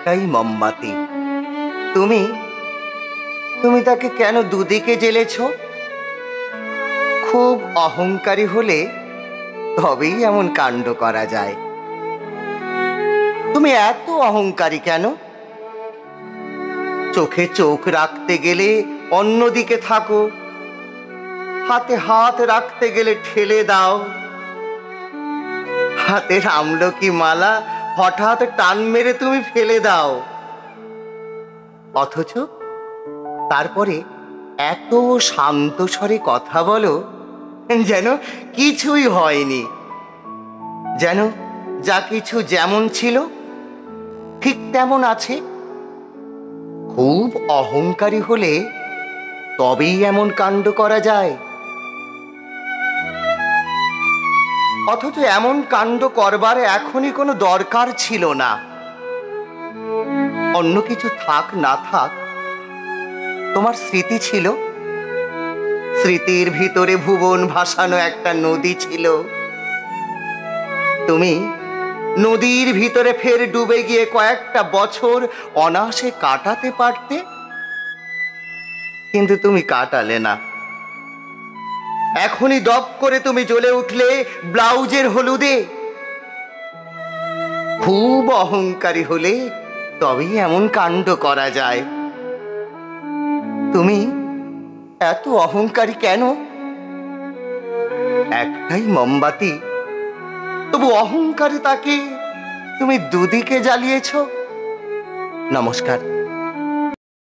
একটাই মোমবাতি। তুমি তুমি তাকে কেন দুদিকে জ্বেলেছ? খুব অহংকারী হলে তবেই এমন কাণ্ড করা যায়। তুমি এত অহংকারী কেন? চোখে চোখ রাখতে গেলে অন্যদিকে থাকো, হাতে হাত রাখতে গেলে ঠেলে দাও, হাতের আমলকি মালা হঠাৎ টান মেরে তুমি ফেলে দাও। অথচ তারপরে এত শান্ত স্বরে কথা বলো যেন কিছুই হয়নি, যেন যা কিছু যেমন ছিল ঠিক তেমন আছে। খুব অহংকারী হলে তবেই এমন কাণ্ড করা যায়। অথচ এমন কাণ্ড করবার এখনই কোনো দরকার ছিল না। অন্য কিছু থাক না থাক, তোমার স্মৃতি ছিল। স্মৃতির ভিতরে ভুবন ভাসানো একটা নদী ছিল। তুমি নদীর ভিতরে ফের ডুবে গিয়ে কয়েকটা বছর অনায়াসে কাটাতে পারতে, কিন্তু তুমি কাটালে না। এখনই দপ করে তুমি জ্বলে উঠলে ব্লাউজের হলুদে। খুব অহংকারী হলে তবেই এমন কাণ্ড করা যায়। তুমি এত অহংকারী কেন? একটাই মোমবাতি, তবু অহংকারে তাকে তুমি দুদিকে জ্বালিয়েছ। নমস্কার।